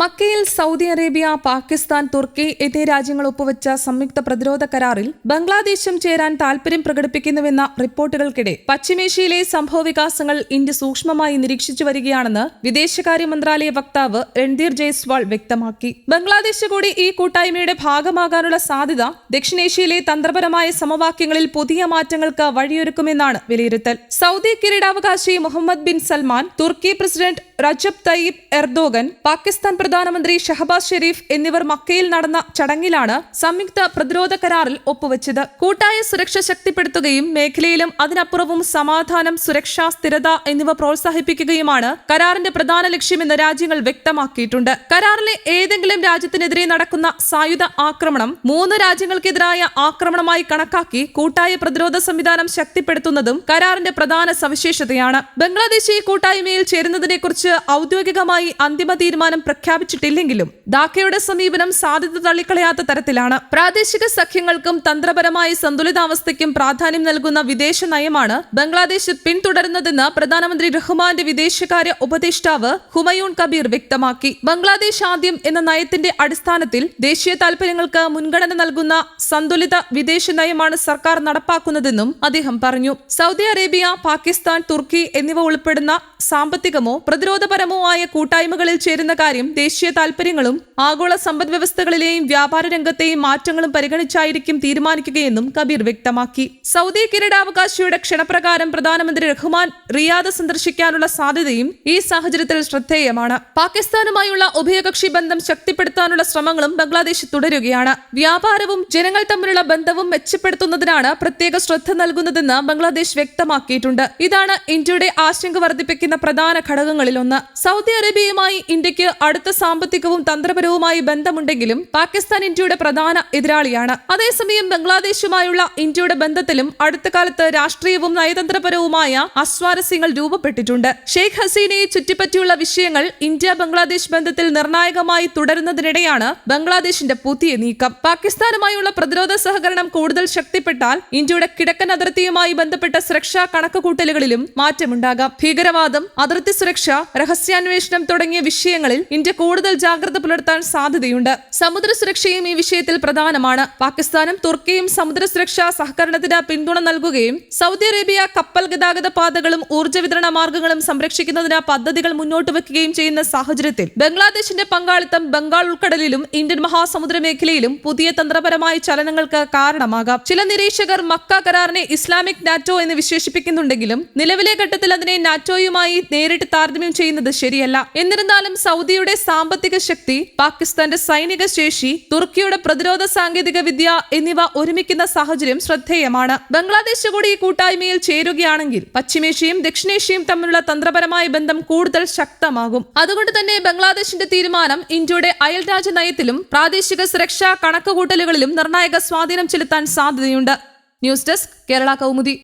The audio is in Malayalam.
മക്കയിൽ സൗദി അറേബ്യ, പാകിസ്ഥാൻ, തുർക്കി എന്നീ രാജ്യങ്ങൾ ഒപ്പുവെച്ച സംയുക്ത പ്രതിരോധ കരാറിൽ ബംഗ്ലാദേശും ചേരാൻ താൽപര്യം പ്രകടിപ്പിക്കുന്നുവെന്ന റിപ്പോർട്ടുകൾക്കിടെ പശ്ചിമേഷ്യയിലെ സംഭവവികാസങ്ങൾ ഇന്ത്യ സൂക്ഷ്മമായി നിരീക്ഷിച്ചു വരികയാണെന്ന് വിദേശകാര്യ മന്ത്രാലയ വക്താവ് രൺധീർ ജയ്സ്വാൾ വ്യക്തമാക്കി. ബംഗ്ലാദേശ് കൂടി ഈ കൂട്ടായ്മയുടെ ഭാഗമാകാനുള്ള സാധ്യത ദക്ഷിണേഷ്യയിലെ തന്ത്രപരമായ സമവാക്യങ്ങളിൽ പുതിയ മാറ്റങ്ങൾക്ക് വഴിയൊരുക്കുമെന്നാണ് വിലയിരുത്തൽ. സൗദി കിരീടാവകാശി മുഹമ്മദ് ബിൻ സൽമാൻ, തുർക്കി president Recep Tayyip Erdogan, Pakistan പ്രധാനമന്ത്രി ഷഹബാസ് ഷെരീഫ് എന്നിവർ മക്കയിൽ നടന്ന ചടങ്ങിലാണ് സംയുക്ത പ്രതിരോധ കരാറിൽ ഒപ്പുവെച്ചത്. കൂട്ടായ സുരക്ഷ ശക്തിപ്പെടുത്തുകയും മേഖലയിലും അതിനപ്പുറവും സമാധാനം, സുരക്ഷ, സ്ഥിരത എന്നിവ പ്രോത്സാഹിപ്പിക്കുകയുമാണ് കരാറിന്റെ പ്രധാന ലക്ഷ്യമെന്ന് രാജ്യങ്ങൾ വ്യക്തമാക്കിയിട്ടുണ്ട്. കരാറിലെ ഏതെങ്കിലും രാജ്യത്തിനെതിരെ നടക്കുന്ന സായുധ ആക്രമണം 3 രാജ്യങ്ങൾക്കെതിരായ ആക്രമണമായി കണക്കാക്കി കൂട്ടായ പ്രതിരോധ സംവിധാനം ശക്തിപ്പെടുത്തുന്നതും കരാറിന്റെ പ്രധാന സവിശേഷതയാണ്. ബംഗ്ലാദേശ് ഈ കൂട്ടായ്മയിൽ ചേരുന്നതിനെക്കുറിച്ച് ഔദ്യോഗികമായി അന്തിമ തീരുമാനം പ്രഖ്യാപിച്ചിട്ടില്ലെങ്കിലും ധാക്കയുടെ സമീപനം സാധ്യത തള്ളിക്കളയാത്ത തരത്തിലാണ്. പ്രാദേശിക സഖ്യങ്ങൾക്കും തന്ത്രപരമായ സന്തുലിതാവസ്ഥയ്ക്കും പ്രാധാന്യം നൽകുന്ന വിദേശ നയമാണ് ബംഗ്ലാദേശ് പിന്തുടരുന്നതെന്ന് പ്രധാനമന്ത്രി റഹ്മാന്റെ വിദേശകാര്യ ഉപദേഷ്ടാവ് ഹുമയൂൺ കബീർ വ്യക്തമാക്കി. ബംഗ്ലാദേശ് ആദ്യം എന്ന നയത്തിന്റെ അടിസ്ഥാനത്തിൽ ദേശീയ താൽപര്യങ്ങൾക്ക് മുൻഗണന നൽകുന്ന സന്തുലിത വിദേശ നയമാണ് സർക്കാർ നടപ്പാക്കുന്നതെന്നും അദ്ദേഹം പറഞ്ഞു. സൗദി അറേബ്യ, പാകിസ്ഥാൻ, തുർക്കി എന്നിവ ഉൾപ്പെടുന്ന സാമ്പത്തികമോ പ്രതിരോധപരമോ ആയ കൂട്ടായ്മകളിൽ ചേരുന്ന കാര്യം ദേശീയ താൽപര്യങ്ങളും ആഗോള സമ്പദ് വ്യവസ്ഥകളിലെയും വ്യാപാര രംഗത്തെയും മാറ്റങ്ങളും പരിഗണിച്ചായിരിക്കും തീരുമാനിക്കുകയെന്നും കബീർ വ്യക്തമാക്കി. സൗദി കിരീടാവകാശിയുടെ ക്ഷണപ്രകാരം പ്രധാനമന്ത്രി റഹ്മാൻ റിയാദ് സന്ദർശിക്കാനുള്ള സാധ്യതയും ഈ സാഹചര്യത്തിൽ ശ്രദ്ധേയമാണ്. പാകിസ്ഥാനുമായുള്ള ഉഭയകക്ഷി ബന്ധം ശക്തിപ്പെടുത്താനുള്ള ശ്രമങ്ങളും ബംഗ്ലാദേശ് തുടരുകയാണ്. വ്യാപാരവും ജനങ്ങൾ തമ്മിലുള്ള ബന്ധവും മെച്ചപ്പെടുത്തുന്നതിനാണ് പ്രത്യേക ശ്രദ്ധ നൽകുന്നതെന്ന് ബംഗ്ലാദേശ് വ്യക്തമാക്കിയിട്ടുണ്ട്. ഇതാണ് ഇന്ത്യയുടെ ആശങ്ക വർദ്ധിപ്പിക്കുന്ന പ്രധാന ഘടകങ്ങളിലൊന്ന്. സൗദി അറേബ്യയുമായി ഇന്ത്യക്ക് അടുത്ത സാമ്പത്തികവും തന്ത്രപരവുമായി ബന്ധമുണ്ടെങ്കിലും പാകിസ്ഥാൻ ഇന്ത്യയുടെ പ്രധാന എതിരാളിയാണ്. അതേസമയം ബംഗ്ലാദേശുമായുള്ള ഇന്ത്യയുടെ ബന്ധത്തിലും അടുത്ത കാലത്ത് രാഷ്ട്രീയവും നയതന്ത്രപരവുമായ അസ്വാരസ്യങ്ങൾ രൂപപ്പെട്ടിട്ടുണ്ട്. ഷെയ്ഖ് ഹസീനയെ ചുറ്റിപ്പറ്റിയുള്ള വിഷയങ്ങൾ ഇന്ത്യ ബംഗ്ലാദേശ് ബന്ധത്തിൽ നിർണായകമായി തുടരുന്നതിനിടെയാണ് ബംഗ്ലാദേശിന്റെ പുതിയ നീക്കം. പാകിസ്ഥാനുമായുള്ള പ്രതിരോധ സഹകരണം കൂടുതൽ ശക്തിപ്പെട്ടാൽ ഇന്ത്യയുടെ കിഴക്കൻ അതിർത്തിയുമായി ബന്ധപ്പെട്ട സുരക്ഷാ കണക്കുകൂട്ടലുകളിലും മാറ്റമുണ്ടാകാം. ഭീകരവാദം, അതിർത്തി സുരക്ഷ, രഹസ്യാന്വേഷണം തുടങ്ങിയ വിഷയങ്ങളിൽ ഇന്ത്യ കൂടുതൽ ജാഗ്രത പുലർത്താൻ സാധ്യതയുണ്ട്. സമുദ്ര സുരക്ഷയും ഈ വിഷയത്തിൽ പ്രധാനമാണ്. പാകിസ്ഥാനും തുർക്കിയും സമുദ്ര സുരക്ഷാ സഹകരണത്തിന് പിന്തുണ നൽകുകയും സൗദി അറേബ്യ കപ്പൽ ഗതാഗത പാതകളും ഊർജ്ജ വിതരണ മാർഗങ്ങളും സംരക്ഷിക്കുന്നതിന് പദ്ധതികൾ മുന്നോട്ട് വെക്കുകയും ചെയ്യുന്ന സാഹചര്യത്തിൽ ബംഗ്ലാദേശിന്റെ പങ്കാളിത്തം ബംഗാൾ ഉൾക്കടലിലും ഇന്ത്യൻ മഹാസമുദ്ര മേഖലയിലും പുതിയ തന്ത്രപരമായ ചലനങ്ങൾക്ക് കാരണമാകാം. ചില നിരീക്ഷകർ മക്ക കരാറിനെ ഇസ്ലാമിക് നാറ്റോ എന്ന് വിശേഷിപ്പിക്കുന്നുണ്ടെങ്കിലും നിലവിലെ ഘട്ടത്തിൽ അതിനെ നാറ്റോയുമായി നേരിട്ട് താരതമ്യം ചെയ്യുന്നത് ശരിയല്ല. എന്നിരുന്നാലും സൗദിയുടെ സാമ്പത്തിക ശക്തി, പാകിസ്ഥാന്റെ സൈനിക ശേഷി, തുർക്കിയുടെ പ്രതിരോധ സാങ്കേതിക വിദ്യ എന്നിവ ഒരുമിക്കുന്ന സാഹചര്യം ശ്രദ്ധേയമാണ്. ബംഗ്ലാദേശ് കൂടി ഈ കൂട്ടായ്മയിൽ ചേരുകയാണെങ്കിൽ പശ്ചിമേഷ്യയും ദക്ഷിണേഷ്യയും തമ്മിലുള്ള തന്ത്രപരമായ ബന്ധം കൂടുതൽ ശക്തമാകും. അതുകൊണ്ട് തന്നെ ബംഗ്ലാദേശിന്റെ തീരുമാനം ഇന്ത്യയുടെ അയൽരാജ്യ നയത്തിലും പ്രാദേശിക സുരക്ഷാ കണക്കുകൂട്ടലുകളിലും നിർണായക സ്വാധീനം ചെലുത്താൻ സാധ്യതയുണ്ട്. News desk, Kerala Kaumudi.